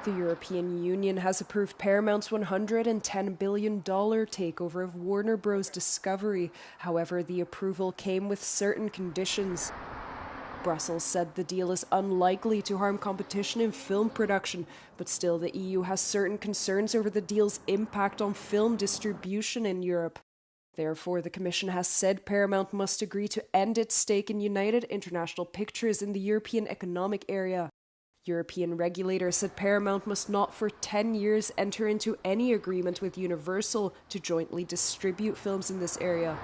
The European Union has approved Paramount's $110 billion takeover of Warner Bros. Discovery. However, the approval came with certain conditions. Brussels said the deal is unlikely to harm competition in film production, but still the EU has certain concerns over the deal's impact on film distribution in Europe. Therefore, the Commission has said Paramount must agree to end its stake in United International Pictures in the European Economic Area. European regulators said Paramount must not for 10 years enter into any agreement with Universal to jointly distribute films in this area.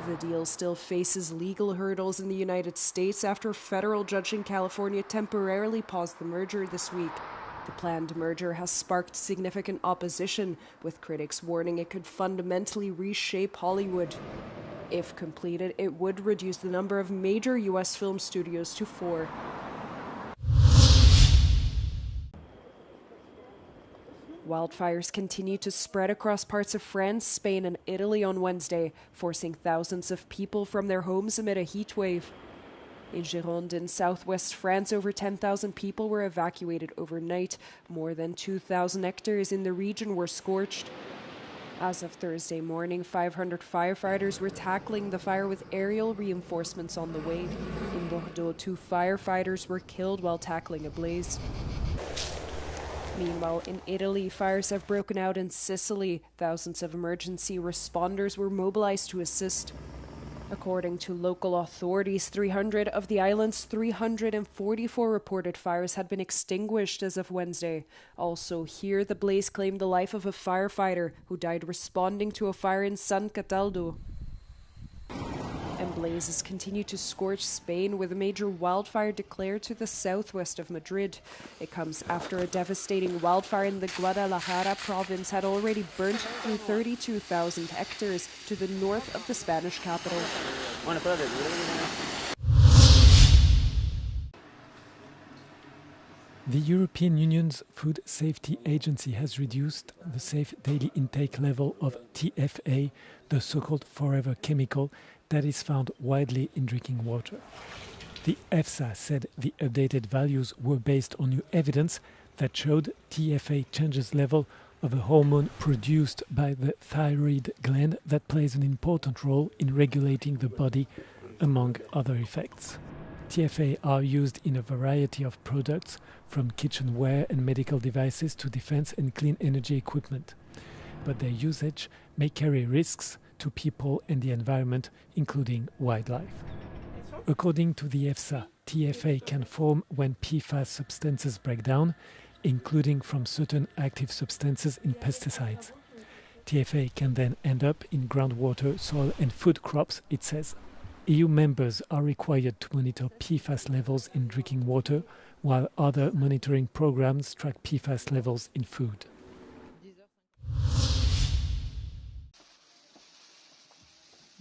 The deal still faces legal hurdles in the United States after a federal judge in California temporarily paused the merger this week. The planned merger has sparked significant opposition, with critics warning it could fundamentally reshape Hollywood. If completed, it would reduce the number of major U.S. film studios to 4. Wildfires continue to spread across parts of France, Spain and Italy on Wednesday, forcing thousands of people from their homes amid a heat wave. In Gironde, in southwest France, over 10,000 people were evacuated overnight. More than 2,000 hectares in the region were scorched. As of Thursday morning, 500 firefighters were tackling the fire with aerial reinforcements on the way. In Bordeaux, 2 firefighters were killed while tackling a blaze. Meanwhile, in Italy, fires have broken out in Sicily. Thousands of emergency responders were mobilized to assist. According to local authorities, 300 of the island's 344 reported fires had been extinguished as of Wednesday. Also here, the blaze claimed the life of a firefighter who died responding to a fire in San Cataldo. And blazes continue to scorch Spain, with a major wildfire declared to the southwest of Madrid. It comes after a devastating wildfire in the Guadalajara province had already burnt through 32,000 hectares to the north of the Spanish capital. The European Union's Food Safety Agency has reduced the safe daily intake level of TFA, the so-called forever chemical that is found widely in drinking water. The EFSA said the updated values were based on new evidence that showed TFA changes level of a hormone produced by the thyroid gland that plays an important role in regulating the body, among other effects. TFA are used in a variety of products, from kitchenware and medical devices to defense and clean energy equipment. But their usage may carry risks to people and the environment, including wildlife. According to the EFSA, TFA can form when PFAS substances break down, including from certain active substances in pesticides. TFA can then end up in groundwater, soil and food crops, it says. EU members are required to monitor PFAS levels in drinking water, while other monitoring programs track PFAS levels in food.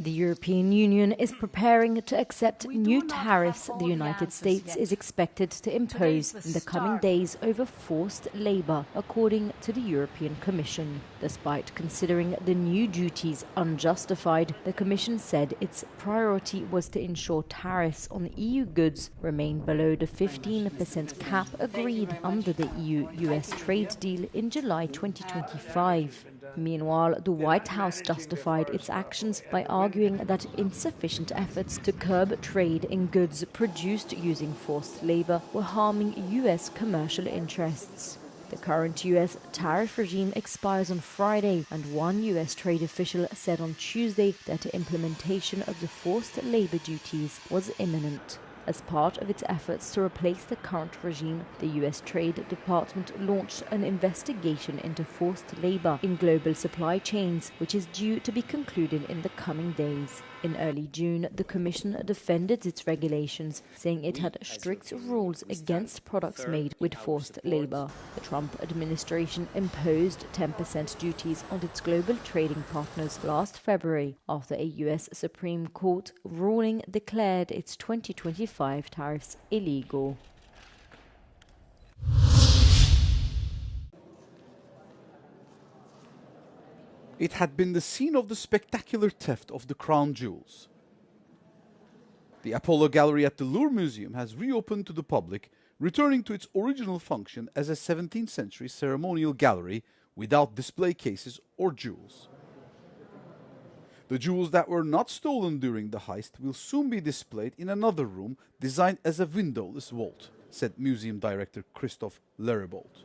The European Union is preparing to accept new tariffs the United States is expected to impose in the coming days over forced labor, according to the European Commission. Despite considering the new duties unjustified, the Commission said its priority was to ensure tariffs on EU goods remain below the 15% cap agreed under the EU-US trade deal in July 2025. Meanwhile, the White House justified its actions by arguing that insufficient efforts to curb trade in goods produced using forced labor were harming US commercial interests. The current US tariff regime expires on Friday, and one US trade official said on Tuesday that the implementation of the forced labor duties was imminent. As part of its efforts to replace the current regime, the US Trade Department launched an investigation into forced labor in global supply chains, which is due to be concluded in the coming days. In early June, the Commission defended its regulations, saying it had strict rules against products made with forced labor. The Trump administration imposed 10% duties on its global trading partners last February after a US Supreme Court ruling declared its 2025 tariffs illegal. It had been the scene of the spectacular theft of the crown jewels. The Apollo Gallery at the Louvre Museum has reopened to the public returning to its original function as a 17th century ceremonial gallery without display cases or jewels. The jewels that were not stolen during the heist will soon be displayed in another room designed as a windowless vault, said museum director Christophe Leribold.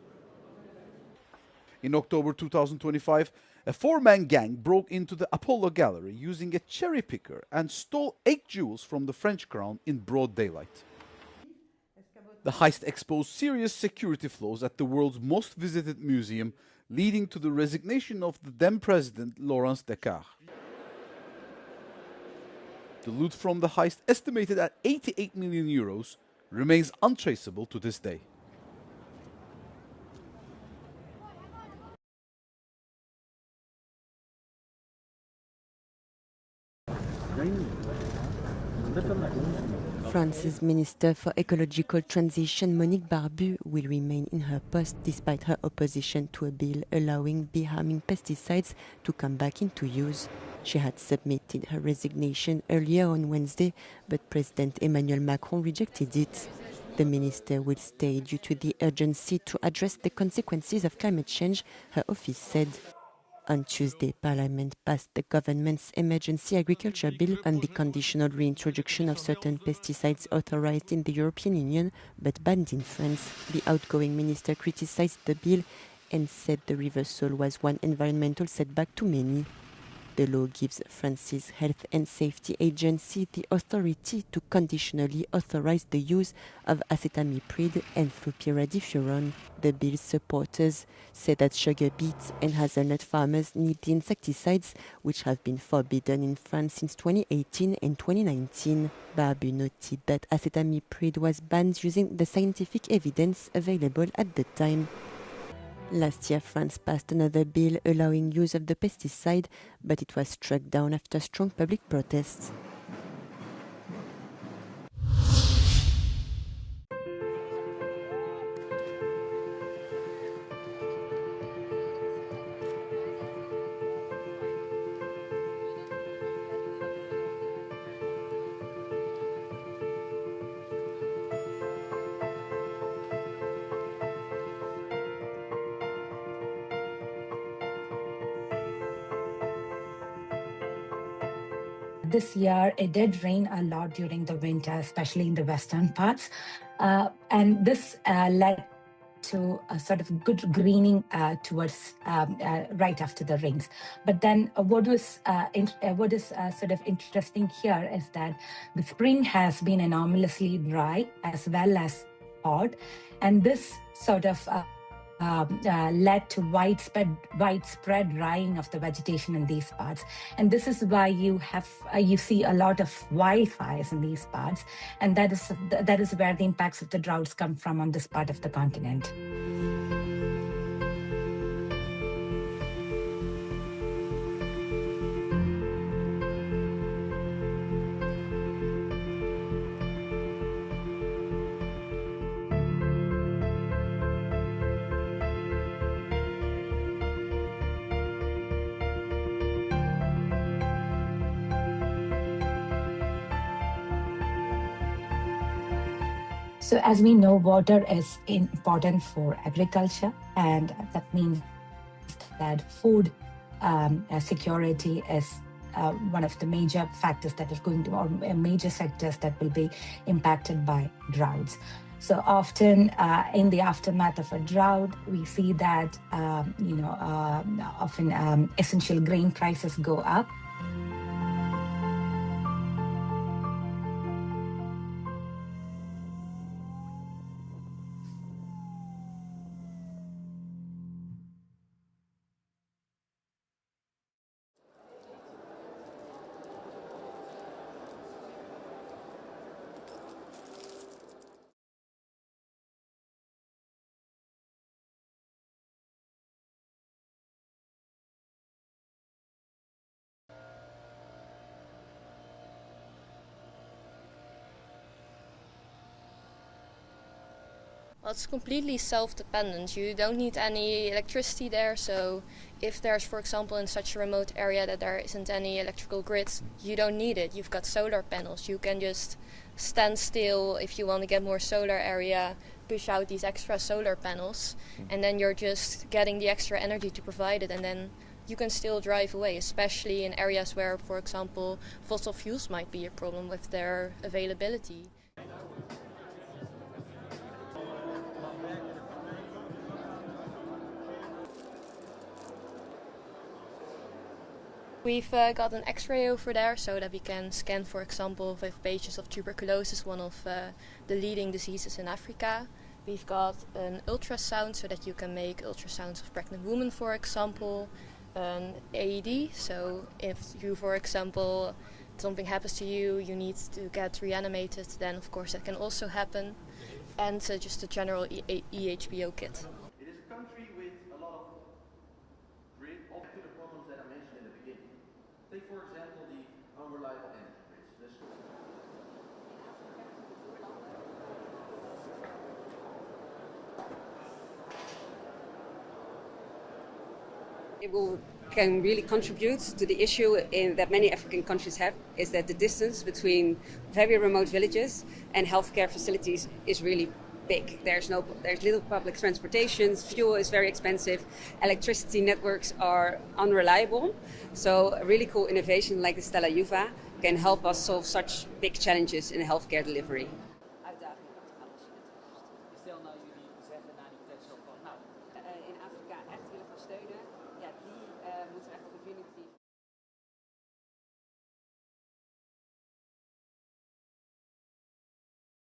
In October 2025, a four-man gang broke into the Apollo Gallery using a cherry picker and stole 8 jewels from the French crown in broad daylight. The heist exposed serious security flaws at the world's most visited museum, leading to the resignation of the then president Laurent Descartes. The loot from the heist, estimated at 88 million euros, remains untraceable to this day. France's Minister for Ecological Transition, Monique Barbu, will remain in her post despite her opposition to a bill allowing bee-harming pesticides to come back into use. She had submitted her resignation earlier on Wednesday, but President Emmanuel Macron rejected it. The minister will stay due to the urgency to address the consequences of climate change, her office said. On Tuesday, Parliament passed the government's emergency agriculture bill on the conditional reintroduction of certain pesticides authorized in the European Union but banned in France. The outgoing minister criticized the bill and said the reversal was one environmental setback too many. The law gives France's Health and Safety Agency the authority to conditionally authorize the use of acetamiprid and flupyridifuron. The bill's supporters say that sugar beet and hazelnut farmers need the insecticides, which have been forbidden in France since 2018 and 2019. Barbu noted that acetamiprid was banned using the scientific evidence available at the time. Last year, France passed another bill allowing use of the pesticide, but it was struck down after strong public protests. This year, it did rain a lot during the winter, especially in the western parts. And this led to a sort of good greening towards right after the rains. But then what is sort of interesting here is that the spring has been anomalously dry as well as hot. And this sort of led to widespread drying of the vegetation in these parts, and this is why you see a lot of wildfires in these parts, and that is where the impacts of the droughts come from on this part of the continent. So as we know, water is important for agriculture, and that means that food security is one of the major factors that is going to, or major sectors that will be impacted by droughts. So often in the aftermath of a drought, we see that often essential grain prices go up. Well, it's completely self-dependent. You don't need any electricity there, so if there's, for example, in such a remote area that there isn't any electrical grid, you don't need it. You've got solar panels. You can just stand still if you want to get more solar area, push out these extra solar panels, and then you're just getting the extra energy to provide it, and then you can still drive away, especially in areas where, for example, fossil fuels might be a problem with their availability. We've got an X-ray over there so that we can scan, for example, with patients of tuberculosis, one of the leading diseases in Africa. We've got an ultrasound so that you can make ultrasounds of pregnant women, for example. An AED, so if you, for example, something happens to you, you need to get reanimated, then of course that can also happen. And just a general EHBO kit. It is a country with a lot of grid to the problems that I mentioned in the beginning. Take for example the unreliable energy grids. Can really contribute to the issue that many African countries have, is that the distance between very remote villages and healthcare facilities is really big. There's little public transportation, fuel is very expensive, electricity networks are unreliable. So a really cool innovation like the Stella Juva can help us solve such big challenges in healthcare delivery.